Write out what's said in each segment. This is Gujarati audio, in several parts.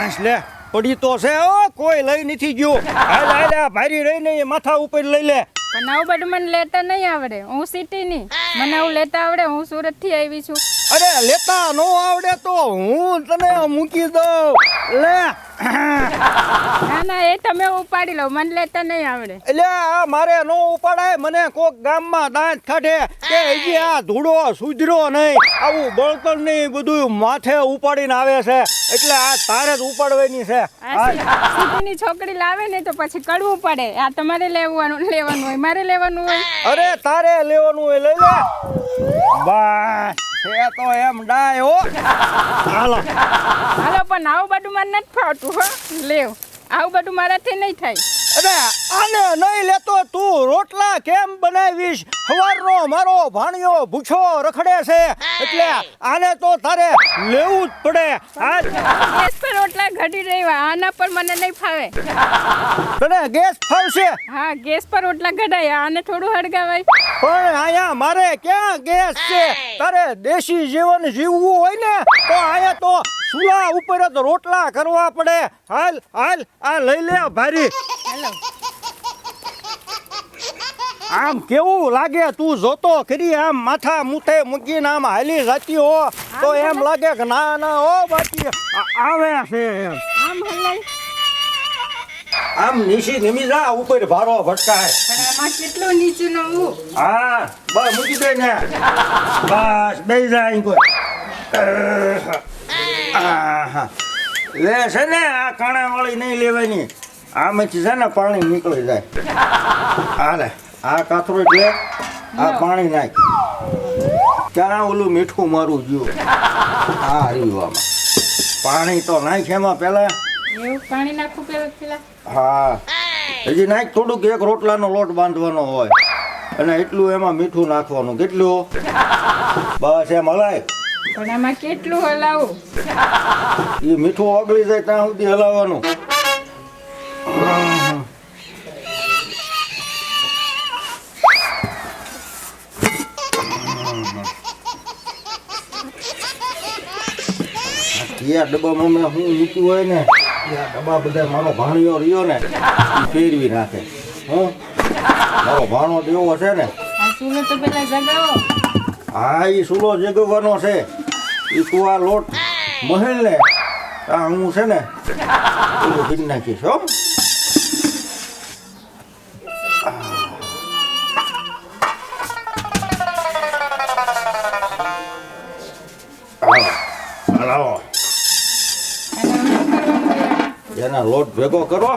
બાસ લે પડી તો છે ઓ કોઈ લઈ નથી ગયું હાલ હાલ ભારી રહીને એ માથા ઉપર લઈ લે પણ આવું બધું મને લેતા નહીં આવડે. હું સિટીની, મને આવું લેતા આવડે. હું સુરતથી આવી છું. અરે લેતા નો આવડે તો હું તને મૂકી દઉં લે ના ના, એ તમે ઉપાડી લો, મને લેતા નહીં આવડે. એટલે આ મારે નો ઉપાડાય. મને કોક ગામમાં દાંત કાઢે કે હજી આ ધૂળો સુધરો નહીં, આવું બળતણ નહીં બધું માથે ઉપાડીને આવે છે, એટલે આ તારે જ ઉપાડવાની છે. સિટીની છોકરી લાવે ને તો પછી કડવું પડે. આ તમારે લેવાનું હોય, મારે લેવાનું હોય. અરે તારે લેવાનું હોય લઈ લે બસ છે તો એમ ડાય હો. હાલો હાલો, પણ આવું બધું મને નથી ફાવતું હો. લેવ, આવું બધું મારાથી નહીં થાય. અરે આને નહીં લેતો તું રોટલા કેમ બનાવીશ? સવારનો મારો ભાણિયો ભૂખો રખડે છે, એટલે આને તો તારે લેવું જ પડે. ગેસ પર રોટલા ઘડી રહેવા, આના પર મને નહીં ફાવે. તને ગેસ ફાવશે? હા, ગેસ પર રોટલા ઘડાય, આને થોડું હળગાવાય. પણ અહીંયા મારે ક્યાં ગેસ છે? તારે દેશી જીવન જીવવું હોય ને તો અહીંયા તો ચૂલા ઉપર જ રોટલા કરવા પડે. હાલ હાલ આ લઈ લે ભારી. હેલો, આમ કેવું લાગે? તું જોતો ખરી આમ માથા મૂથે મૂકીને આમ હાલી જતી હો તો એમ લાગે કે ના ના હો બાકી આવે છે. આમ હલાય. આમ નીચી નમી જા, ઉપર ભારો ભટકાય. પણ આમાં કેટલું નીચું નવું. હા બસ મૂકી દે ને, બસ બેસી જા અહીં કોઈ. લે છે ને આ કાણા વાળી નહીં લેવાની, આમાંથી છે ને પાણી નીકળી જાય. હાલે આ કાથરો એટલે આ પાણી નાખ. ક્યાં ઓલું મીઠું મારું ગયું? હા રહ્યું આમાં પાણી તો નાખ એમાં પેલા. એવું પાણી નાખું પેલા? હા હજી નાખ થોડુંક. એક રોટલાનો લોટ બાંધવાનો હોય અને એટલું એમાં મીઠું નાખવાનું. કેટલું? બસ એમ હલાય. પણ આમાં કેટલું હલાવું? એ મીઠું ઓગળી જાય ત્યાં સુધી હલાવવાનું. ડબ્બામાં મેં હું મૂક્યું હોય ને એ ડબ્બા બધા મારો ભાણિયો રહ્યો ને એ ફેરવી નાખે. હું મારો ભાણો દેવો છે ને. આ ચૂલો તો પેલા જગાવો. હા એ ચૂલો જગવવાનો છે. એ તું આ લોટ મહેલ ને આ હું છે ને પેલું ભીન નાખીશ. હો હલાવો. એના લોટ ભેગો કરો.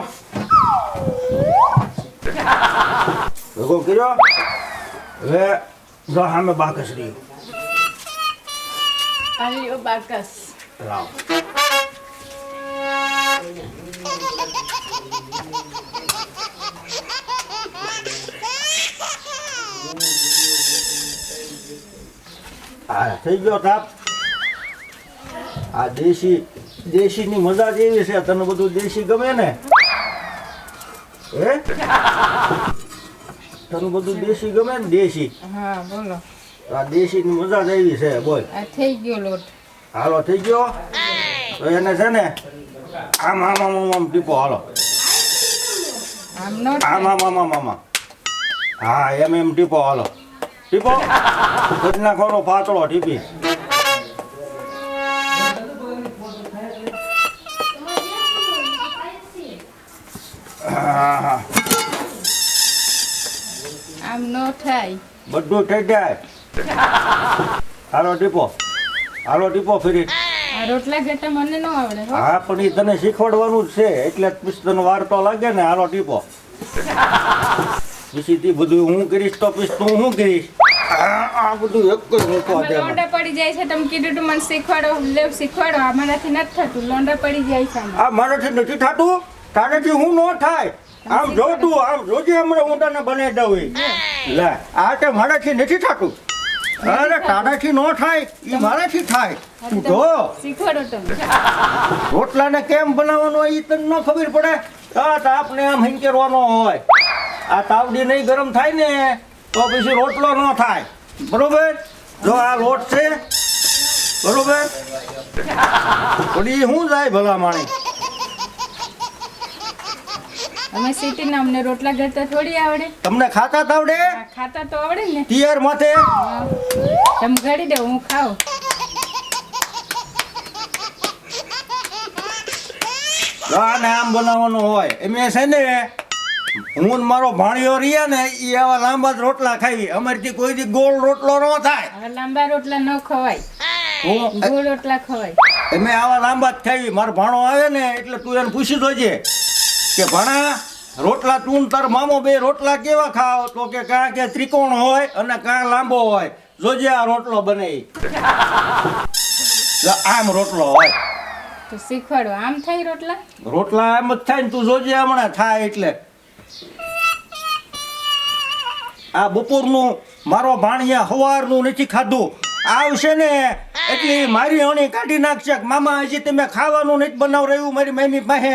ભેગો કર્યો. હવે જો સામે બાકસ રહ્યું. આલ્યો બાકસ. લાવ. હા થઈ ગયો તાપ. આ દેશીની મજા જ એવી છે. તને બધું દેશી ગમે ને? હે તને બધું દેશી ગમે ને? દેશી. હા બોલો. આ દેશીની મજા જ એવી છે. બોલ. આ થઈ ગયો લોટ. હાલો થઈ ગયો. તો એને છે ને આમ આમ આમ આમ ટીપો. હાલો આમ નો આમ આમ આમ આમ આમ. હા એમ એમ ટીપો. હાલો ટીપો. કરી નાખવાનો પાતળો ટીપી. આમ નો થાય. બધું થઈ જાય. હાલો ટીપો. હાલો ટીપો ફરી. આ રોટલા ઘટા મને ન આવડે હો. હા પણ એ તને શીખવાડવાનું જ છે એટલે તને વાર તો લાગે ને. હાલો ટીપો. પછી બધું હું કરીશ તો પછી તું શું કરીશ? આ બધું એક જ મૂકવા દે. લોંડા પડી જાય છે. તમે કીધું તું મને શીખવાડો, લેવ શીખવાડો. અમારાથી નથી થતું. લોંડા પડી જાય છે આમાં. આ મારાથી નથી થતું. તારાથી હું ન થાય. આમ જો તું આમ જોજે હમણાં હું તને બનાવી દઉં. લે આ તે મારાથી નથી થતું. અરે તારાથી ન થાય, એ મારાથી થાય. તું જો શીખવાડો તમે. રોટલાને કેમ બનાવવાનો હોય એ તને ન ખબર પડે. આ તાપને આમ હંકેરવાનો હોય. આ તાવડી નહીં ગરમ થાય ને તો પછી રોટલો ન થાય. બરોબર? જો આ લોટ છે બરોબર. થોડી શું જાય ભલા માણી. અમે સિટીના અમને રોટલા ઘડતા થોડી આવડે. તમને ખાતા તો આવડે? આ ખાતા તો આવડે ને. તિયાર માથે હા. તમે ઘડી દો હું ખાઉં. આને આમ બનાવવાનું હોય એમ છે ને. હું ને મારો ભાણિયો રહ્યા ને એ આવા લાંબા જ રોટલા ખાવી. અમારીથી કોઈ દી ગોળ રોટલો ન થાય. હવે લાંબા રોટલા ન ખવાય, હું ગોળ રોટલા ખવાય. અમે આવા લાંબા જ ખાવી. મારો ભાણો આવે ને એટલે તું એને પૂછી જોજે કે ભાણા રોટલા તું ને તાર મામો બે રોટલા કેવા ખાવ? તો કે કાં કે ત્રિકોણ હોય અને કાં લાંબો હોય. જોજે આ રોટલો બને ઈ. આમ રોટલો હોય. તો શીખવાડો. આમ થાય રોટલા? રોટલા એમ જ થાય ને તું જોજે હમણાં થાય એટલે. આ બપોરનું મારો ભાણિયા સવારનું નથી ખાધું. આવશે ને એટલે મારી અણી કાઢી નાખશે કે મામા હજી તમે ખાવાનું નથી બનાવ રહ્યું મારી મમ્મી પાસે.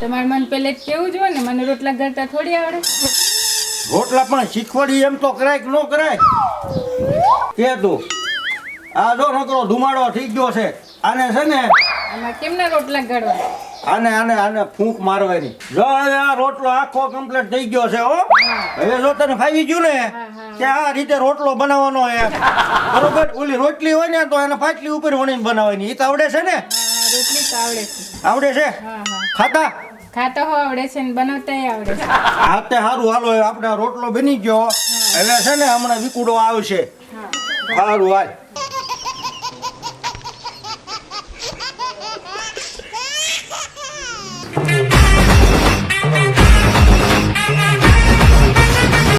તમારે મને પહેલે જ કેવું જોઈએ ને, મને રોટલા ઘડતા થોડી આવડે. રોટલા પણ શીખવાડી એમ તો કરાય કે ન કરાય કે તું? આ જો નકરો ધુમાડો થઈ ગયો છે. આને છે ને આમાં કેમના રોટલા ઘડવા? આને આને આને ફૂંક મારવાની. જો હવે આ રોટલો આખો કમ્પ્લીટ થઈ ગયો છે. હો હવે જો તને ફાવી ગયું ને કે આ રીતે રોટલો બનાવવાનો એમ બરોબર. ઓલી રોટલી હોય ને તો એને પાટલી ઉપર વણીને બનાવવાની. એ તો આવડે છે ને? હા, રોટલી તો આવડે છે. આવડે છે? હા હા. ખાતા ખાતા હો આવડે છે ને બનાવતાય આવડે છે. હા તે સારું. હાલો આપણે રોટલો બની ગયો. હવે છે ને હમણાં વિકુડો આવશે. હા. સારું હાલ.